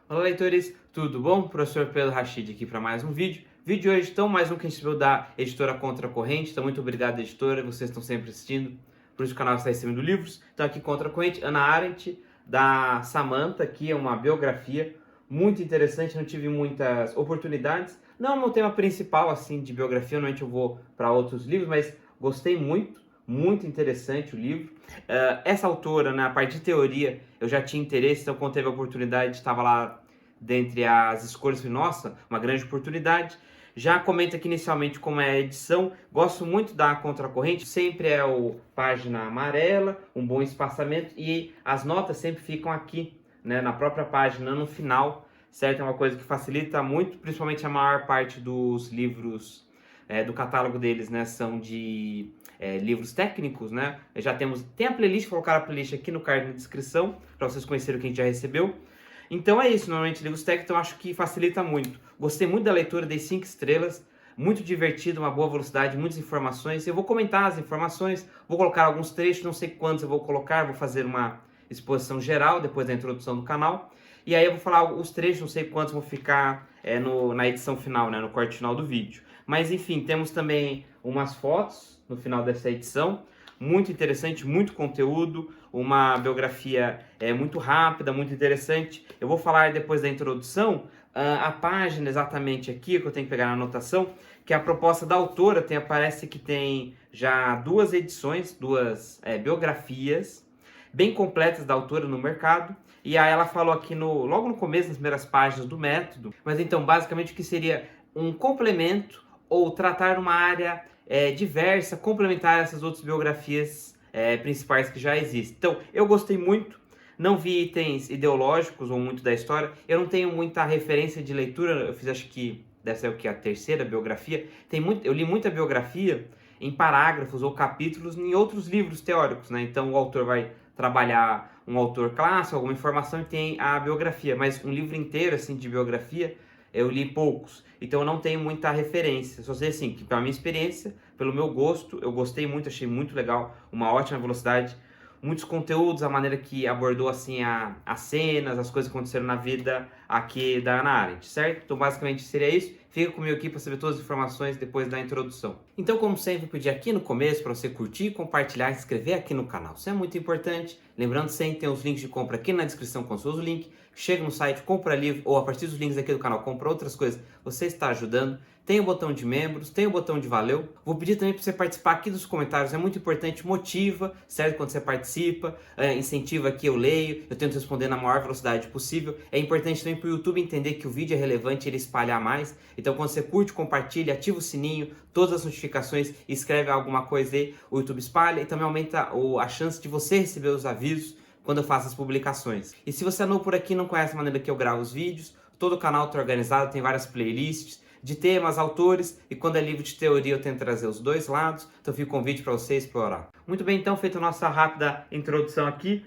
Olá, leitores, tudo bom? Professor Pedro Rachid aqui para mais um vídeo. Vídeo de hoje, então, mais um que a gente viu da editora Contra a Corrente. Então, muito obrigado, editora, vocês estão sempre assistindo, por isso o canal está recebendo livros. Então, aqui Contra a Corrente, Hannah Arendt, da Samantha, aqui é uma biografia muito interessante, não tive muitas oportunidades. Não é o meu tema principal, assim, de biografia, normalmente eu vou para outros livros, mas gostei muito interessante o livro. Essa autora, na parte de teoria, eu já tinha interesse, então quando teve a oportunidade, estava lá dentre as escolhas, falei, nossa, uma grande oportunidade. Já comento aqui inicialmente como é a edição, gosto muito da contracorrente, sempre é o página amarela, um bom espaçamento e as notas sempre ficam aqui, né, na própria página, no final, certo? É uma coisa que facilita muito, principalmente a maior parte dos livros do catálogo deles, né, são de livros técnicos, né? Tem a playlist, vou colocar a playlist aqui no card na descrição, para vocês conhecerem o que a gente já recebeu. Então é isso, normalmente livros técnicos, então acho que facilita muito. Gostei muito da leitura, dei 5 estrelas, muito divertido, uma boa velocidade, muitas informações. Eu vou comentar as informações, vou colocar alguns trechos, não sei quantos eu vou colocar, vou fazer uma exposição geral depois da introdução do canal. E aí eu vou falar os trechos, não sei quantos vão ficar na edição final, né, no corte final do vídeo. Mas enfim, temos também umas fotos no final dessa edição, muito interessante, muito conteúdo, uma biografia muito rápida, muito interessante. Eu vou falar depois da introdução, a página exatamente aqui, que eu tenho que pegar na anotação, que é a proposta da autora, parece que tem já duas edições, duas biografias bem completas da autora no mercado. E aí ela falou aqui logo no começo, nas primeiras páginas do método, mas então basicamente o que seria um complemento ou tratar uma área diversa, complementar essas outras biografias principais que já existem. Então, eu gostei muito, não vi itens ideológicos ou muito da história, eu não tenho muita referência de leitura, eu fiz acho que deve ser o que, a terceira biografia, eu li muita biografia em parágrafos ou capítulos em outros livros teóricos, né? Então o autor vai trabalhar um autor clássico, alguma informação e tem a biografia, mas um livro inteiro assim de biografia eu li poucos, então eu não tenho muita referência. Só sei assim, que pela minha experiência, pelo meu gosto, eu gostei muito, achei muito legal, uma ótima velocidade, muitos conteúdos, a maneira que abordou assim as cenas, as coisas que aconteceram na vida aqui da Hannah Arendt, certo? Então basicamente seria isso. Fica comigo aqui para saber todas as informações depois da introdução. Então, como sempre, pedir aqui no começo para você curtir, compartilhar e se inscrever aqui no canal. Isso é muito importante. Lembrando sempre, tem os links de compra aqui na descrição com o link. Chega no site, compra livro ou a partir dos links aqui do canal, compra outras coisas. Você está ajudando. Tem o botão de membros, tem o botão de valeu. Vou pedir também para você participar aqui dos comentários, é muito importante, motiva, certo? Quando você participa, incentiva que eu leio, eu tento responder na maior velocidade possível. É importante também para o YouTube entender que o vídeo é relevante, ele espalhar mais. Então quando você curte, compartilha, ativa o sininho, todas as notificações, escreve alguma coisa aí, o YouTube espalha e também aumenta a chance de você receber os avisos quando eu faço as publicações. E se você é novo por aqui e não conhece a maneira que eu gravo os vídeos, todo o canal está organizado, tem várias playlists de temas, autores, e quando é livro de teoria eu tento trazer os dois lados, então fica o convite para você explorar. Muito bem, então, feita a nossa rápida introdução aqui.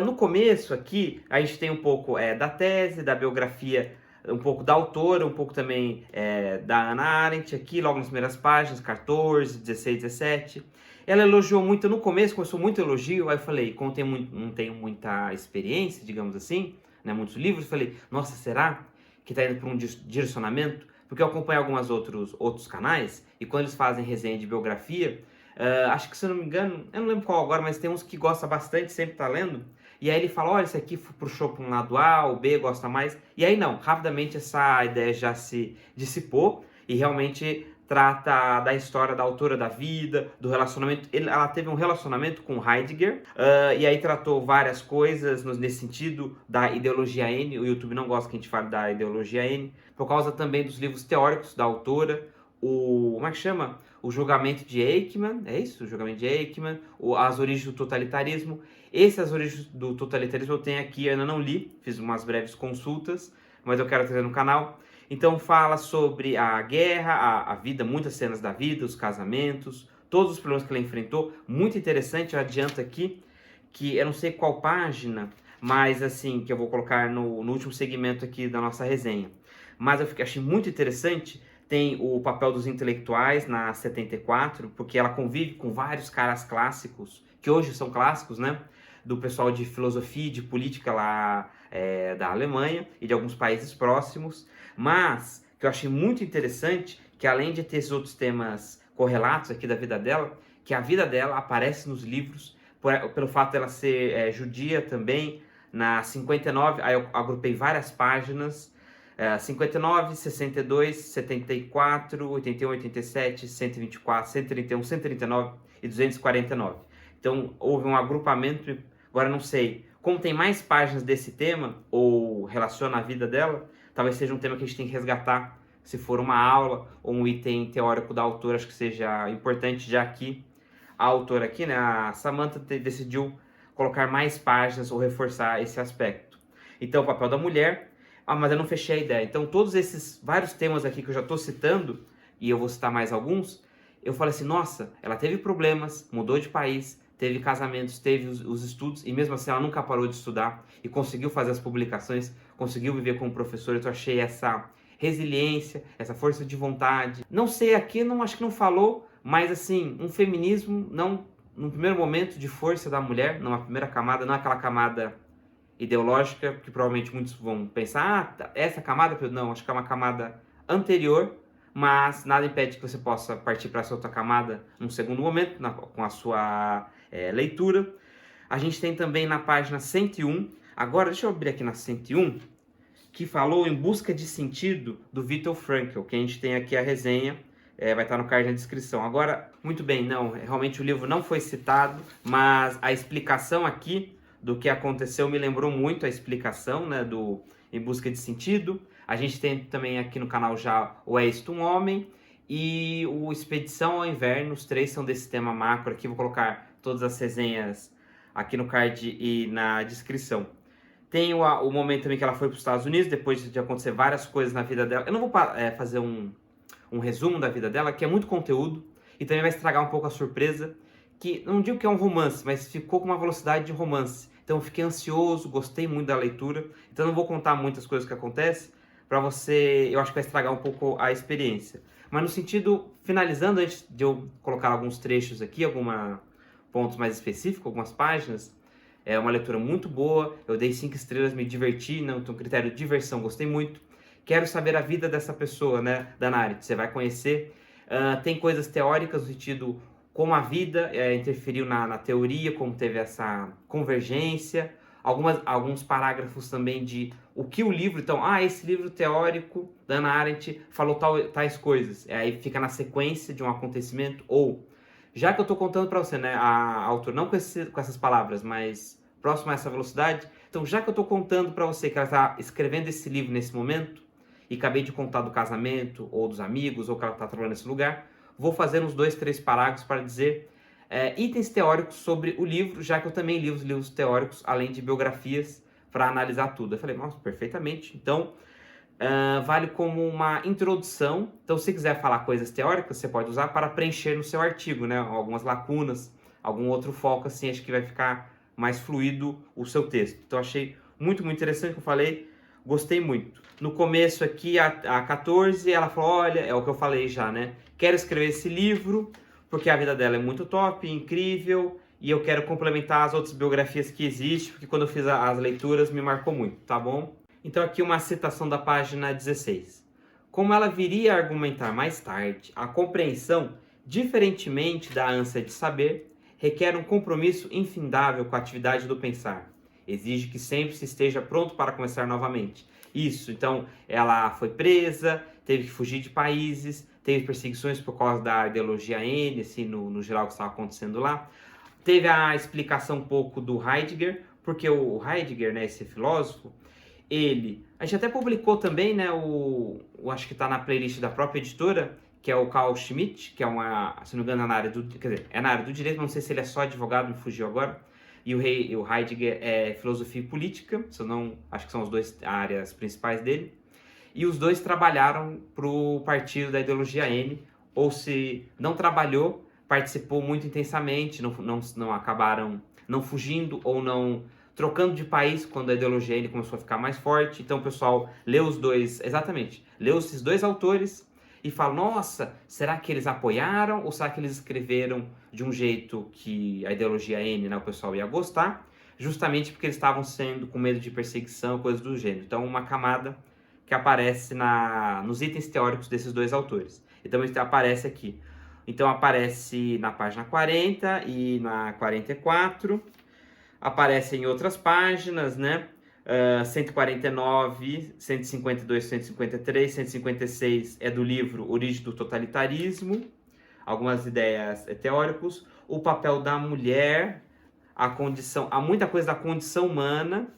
No começo aqui, a gente tem um pouco da tese, da biografia, um pouco da autora, um pouco também da Hannah Arendt, aqui logo nas primeiras páginas, 14, 16, 17. Ela elogiou muito, no começo começou muito elogio, aí eu falei, como não tenho muita experiência, digamos assim, né, muitos livros, eu falei, nossa, será que está indo para um direcionamento? Porque eu acompanho alguns outros canais, e quando eles fazem resenha de biografia, acho que se eu não me engano, eu não lembro qual agora, mas tem uns que gosta bastante, sempre tá lendo, e aí ele fala, olha, esse aqui puxou para um lado A, o B gosta mais, e aí não, rapidamente essa ideia já se dissipou, e realmente trata da história da autora da vida, do relacionamento. Ela teve um relacionamento com Heidegger, e aí tratou várias coisas nesse sentido da ideologia N. O YouTube não gosta que a gente fale da ideologia N, por causa também dos livros teóricos da autora, como é que chama? O Julgamento de Eichmann, é isso? O Julgamento de Eichmann, As Origens do Totalitarismo. As Origens do Totalitarismo eu tenho aqui, eu ainda não li, fiz umas breves consultas, mas eu quero trazer no canal. Então fala sobre a guerra, a vida, muitas cenas da vida, os casamentos, todos os problemas que ela enfrentou. Muito interessante, eu adianto aqui, que eu não sei qual página, mas assim, que eu vou colocar no último segmento aqui da nossa resenha. Mas eu achei muito interessante, tem o papel dos intelectuais na 74, porque ela convive com vários caras clássicos, que hoje são clássicos, né? Do pessoal de filosofia e de política lá da Alemanha e de alguns países próximos, mas que eu achei muito interessante, que além de ter esses outros temas correlatos aqui da vida dela, que a vida dela aparece nos livros, pelo fato dela ser judia também, na 59, aí eu agrupei várias páginas, 59, 62, 74, 81, 87, 124, 131, 139 e 249. Então houve um agrupamento, agora não sei, como tem mais páginas desse tema, ou relaciona a vida dela, talvez seja um tema que a gente tem que resgatar, se for uma aula ou um item teórico da autora, acho que seja importante, já que a autora aqui, né, a Samantha, decidiu colocar mais páginas ou reforçar esse aspecto. Então, o papel da mulher, mas eu não fechei a ideia. Então, todos esses vários temas aqui que eu já estou citando, e eu vou citar mais alguns, eu falei assim, nossa, ela teve problemas, mudou de país, teve casamentos, teve os estudos, e mesmo assim ela nunca parou de estudar, e conseguiu fazer as publicações, conseguiu viver como professora. Então, eu achei essa resiliência, essa força de vontade. Não sei aqui, não acho que não falou, mas assim, um feminismo, não no primeiro momento, de força da mulher, numa primeira camada, não aquela camada ideológica, que provavelmente muitos vão pensar, essa camada, não, acho que é uma camada anterior, mas nada impede que você possa partir para essa outra camada num segundo momento, com a sua leitura. A gente tem também na página 101, agora deixa eu abrir aqui na 101, que falou Em Busca de Sentido, do Viktor Frankl, que a gente tem aqui a resenha, vai estar no card na descrição. Agora, muito bem, não, realmente o livro não foi citado, mas a explicação aqui do que aconteceu me lembrou muito a explicação, né, do Em Busca de Sentido. A gente tem também aqui no canal já o É Isto um Homem e o Expedição ao Inverno. Os três são desse tema macro aqui. Vou colocar todas as resenhas aqui no card e na descrição. Tem o momento também que ela foi para os Estados Unidos, depois de acontecer várias coisas na vida dela. Eu não vou fazer um resumo da vida dela, que é muito conteúdo, e também vai estragar um pouco a surpresa, que não digo que é um romance, mas ficou com uma velocidade de romance. Então eu fiquei ansioso, gostei muito da leitura, então não vou contar muitas coisas que acontecem, para você, eu acho que vai estragar um pouco a experiência. Mas no sentido, finalizando, antes de eu colocar alguns trechos aqui, alguns pontos mais específicos, algumas páginas, é uma leitura muito boa, eu dei 5 estrelas, me diverti, não tem um critério de diversão, gostei muito. Quero saber a vida dessa pessoa, né, da Narit, você vai conhecer. Tem coisas teóricas no sentido como a vida interferiu na teoria, como teve essa convergência. Alguns parágrafos também de o que o livro... Então, esse livro teórico da Hannah Arendt falou tais coisas. Aí fica na sequência de um acontecimento. Ou, já que eu estou contando para você, né, a autora, não com essas palavras, mas próximo a essa velocidade. Então, já que eu estou contando para você que ela está escrevendo esse livro nesse momento, e acabei de contar do casamento, ou dos amigos, ou que ela está trabalhando nesse lugar, vou fazer uns 2, 3 parágrafos para dizer itens teóricos sobre o livro, já que eu também li os livros teóricos, além de biografias, para analisar tudo. Eu falei, nossa, perfeitamente. Então, vale como uma introdução. Então, se quiser falar coisas teóricas, você pode usar para preencher no seu artigo, né? Algumas lacunas, algum outro foco, assim, acho que vai ficar mais fluido o seu texto. Então, achei muito, muito interessante, como eu falei, gostei muito. No começo aqui, a 14, ela falou, olha, é o que eu falei já, né? Quero escrever esse livro, porque a vida dela é muito top, incrível, e eu quero complementar as outras biografias que existem, porque quando eu fiz as leituras me marcou muito, tá bom? Então aqui uma citação da página 16. Como ela viria a argumentar mais tarde, a compreensão, diferentemente da ânsia de saber, requer um compromisso infindável com a atividade do pensar. Exige que sempre se esteja pronto para começar novamente. Isso, então ela foi presa, teve que fugir de países, teve perseguições por causa da ideologia N, assim, no geral que estava acontecendo lá. Teve a explicação um pouco do Heidegger, porque o Heidegger, né, esse filósofo, a gente até publicou também, né, acho que está na playlist da própria editora, que é o Carl Schmitt, que é se não me engano, é na área do direito, não sei se ele é só advogado, me fugiu agora. E o Heidegger é filosofia e política, acho que são as duas áreas principais dele. E os dois trabalharam para o partido da ideologia N, ou se não trabalhou, participou muito intensamente, não acabaram não fugindo ou não trocando de país quando a ideologia N começou a ficar mais forte. Então o pessoal leu leu esses dois autores e fala, nossa, será que eles apoiaram ou será que eles escreveram de um jeito que a ideologia N, né, o pessoal ia gostar? justamente porque eles estavam sendo com medo de perseguição, coisas do gênero. Então, uma camada que aparece nos itens teóricos desses dois autores. Então, isso aparece aqui. Então, aparece na página 40 e na 44, aparece em outras páginas, né? 149, 152, 153, 156 é do livro Origem do Totalitarismo, algumas ideias teóricas, o papel da mulher, a condição, há muita coisa da condição humana,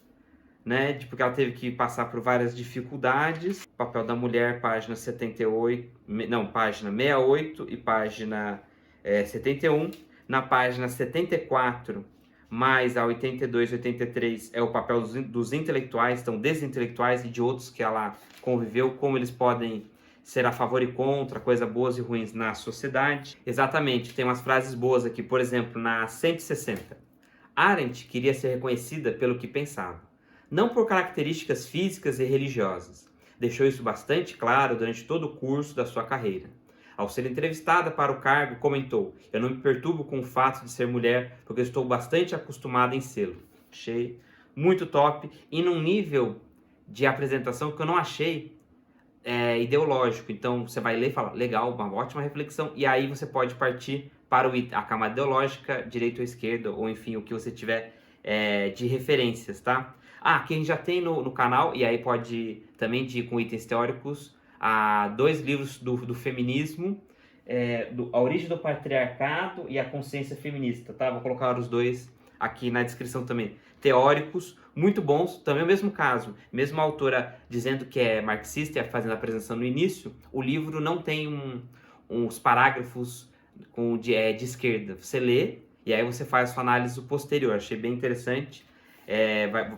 né, porque ela teve que passar por várias dificuldades. O papel da mulher, página 78, não, página 68 e página 71. Na página 74, mais a 82 e 83 é o papel dos intelectuais, então desintelectuais e de outros que ela conviveu, como eles podem ser a favor e contra, coisas boas e ruins na sociedade. Exatamente, tem umas frases boas aqui, por exemplo, na 160. Arendt queria ser reconhecida pelo que pensava, não por características físicas e religiosas. Deixou isso bastante claro durante todo o curso da sua carreira. Ao ser entrevistada para o cargo, comentou: "Eu não me perturbo com o fato de ser mulher, porque estou bastante acostumada em sê-lo." Achei muito top e num nível de apresentação que eu não achei ideológico. Então você vai ler e fala: legal, uma ótima reflexão, e aí você pode partir para a camada ideológica, direita ou esquerda, ou enfim, o que você tiver de referências, tá? Aqui a gente já tem no canal, e aí pode também ir com itens teóricos, 2 livros do feminismo, A Origem do Patriarcado e A Consciência Feminista, tá? Vou colocar os dois aqui na descrição também. Teóricos, muito bons, também é o mesmo caso. Mesmo a autora dizendo que é marxista e fazendo a apresentação no início, o livro não tem uns parágrafos de esquerda. Você lê e aí você faz a sua análise posterior. Achei bem interessante.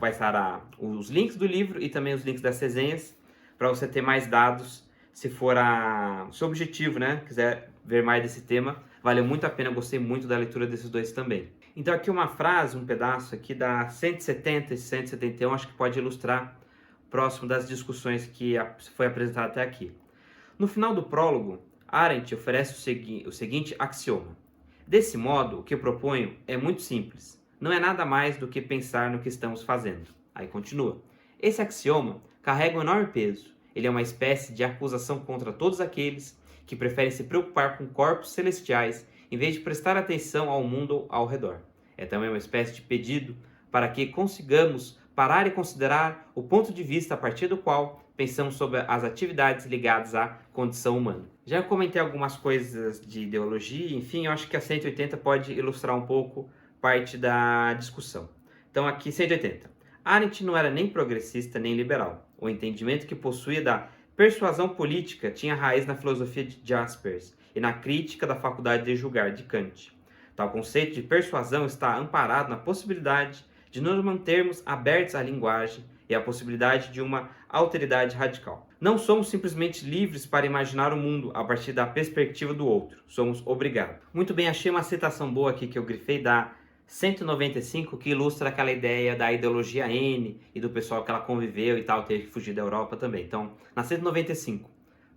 Vai estar os links do livro e também os links das resenhas para você ter mais dados se for seu objetivo, né? Quiser ver mais desse tema, valeu muito a pena. Eu gostei muito da leitura desses dois também. Então aqui uma frase, um pedaço aqui da 170 e 171, acho que pode ilustrar próximo das discussões que foi apresentado até aqui. No final do prólogo, Arendt oferece o seguinte axioma: desse modo, o que eu proponho é muito simples. Não é nada mais do que pensar no que estamos fazendo. Aí continua. Esse axioma carrega um enorme peso. Ele é uma espécie de acusação contra todos aqueles que preferem se preocupar com corpos celestiais em vez de prestar atenção ao mundo ao redor. É também uma espécie de pedido para que consigamos parar e considerar o ponto de vista a partir do qual pensamos sobre as atividades ligadas à condição humana. Já comentei algumas coisas de ideologia, enfim, eu acho que a 180 pode ilustrar um pouco parte da discussão. Então aqui 180. Arendt não era nem progressista nem liberal. O entendimento que possuía da persuasão política tinha raiz na filosofia de Jaspers e na crítica da faculdade de julgar de Kant. Tal conceito de persuasão está amparado na possibilidade de nos mantermos abertos à linguagem e à possibilidade de uma alteridade radical. Não somos simplesmente livres para imaginar o mundo a partir da perspectiva do outro. Somos obrigados. Muito bem, achei uma citação boa aqui que eu grifei da 195, que ilustra aquela ideia da ideologia N e do pessoal que ela conviveu e tal, teve que fugir da Europa também. Então, na 195,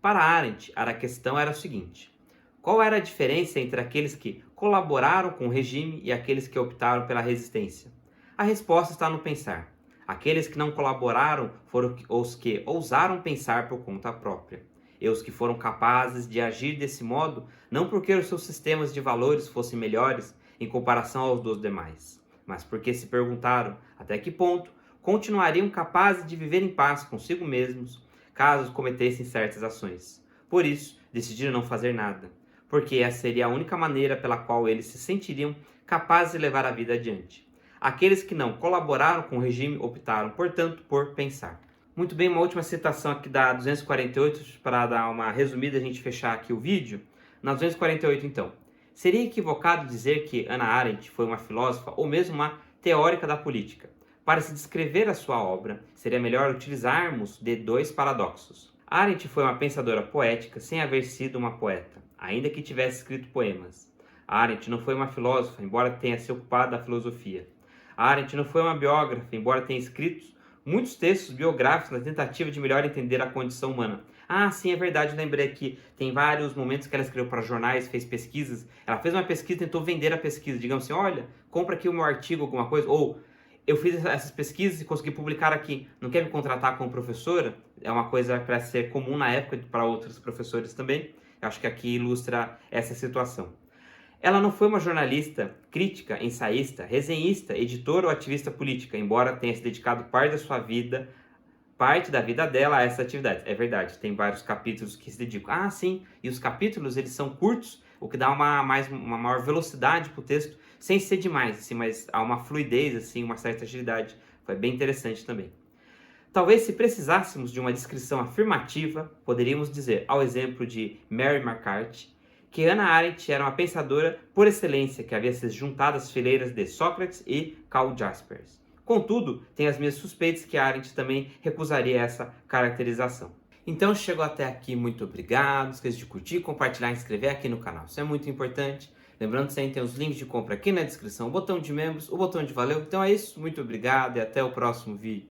para Arendt, a questão era o seguinte: qual era a diferença entre aqueles que colaboraram com o regime e aqueles que optaram pela resistência? A resposta está no pensar. Aqueles que não colaboraram foram os que ousaram pensar por conta própria, e os que foram capazes de agir desse modo não porque os seus sistemas de valores fossem melhores em comparação aos dos demais, mas porque se perguntaram até que ponto continuariam capazes de viver em paz consigo mesmos caso cometessem certas ações. Por isso, decidiram não fazer nada, porque essa seria a única maneira pela qual eles se sentiriam capazes de levar a vida adiante. Aqueles que não colaboraram com o regime optaram, portanto, por pensar. Muito bem, uma última citação aqui da 248, para dar uma resumida e a gente fechar aqui o vídeo. Na 248, então. Seria equivocado dizer que Hannah Arendt foi uma filósofa ou mesmo uma teórica da política. Para se descrever a sua obra, seria melhor utilizarmos de 2 paradoxos. Arendt foi uma pensadora poética sem haver sido uma poeta, ainda que tivesse escrito poemas. Arendt não foi uma filósofa, embora tenha se ocupado da filosofia. Arendt não foi uma biógrafa, embora tenha escrito muitos textos biográficos na tentativa de melhor entender a condição humana. Sim, é verdade, lembrei que tem vários momentos que ela escreveu para jornais, fez pesquisas. Ela fez uma pesquisa e tentou vender a pesquisa. Digamos assim, olha, compra aqui o meu artigo, alguma coisa. Ou eu fiz essas pesquisas e consegui publicar aqui. Não quer me contratar como professora? É uma coisa para ser comum na época para outros professores também. Eu acho que aqui ilustra essa situação. Ela não foi uma jornalista, crítica, ensaísta, resenhista, editora ou ativista política, embora tenha se dedicado parte da vida dela a essa atividade. É verdade, tem vários capítulos que se dedicam. Ah, sim, e os capítulos eles são curtos, o que dá uma maior velocidade para o texto, sem ser demais, assim, mas há uma fluidez, assim, uma certa agilidade. Foi bem interessante também. Talvez se precisássemos de uma descrição afirmativa, poderíamos dizer, ao exemplo de Mary McCarthy, que Hannah Arendt era uma pensadora por excelência que havia se juntado às fileiras de Sócrates e Karl Jaspers. Contudo, tenho as minhas suspeitas que Arendt também recusaria essa caracterização. Então, chegou até aqui, muito obrigado. Não esqueça de curtir, compartilhar e inscrever aqui no canal. Isso é muito importante. Lembrando que sempre tem os links de compra aqui na descrição, o botão de membros, o botão de valeu. Então é isso, muito obrigado e até o próximo vídeo.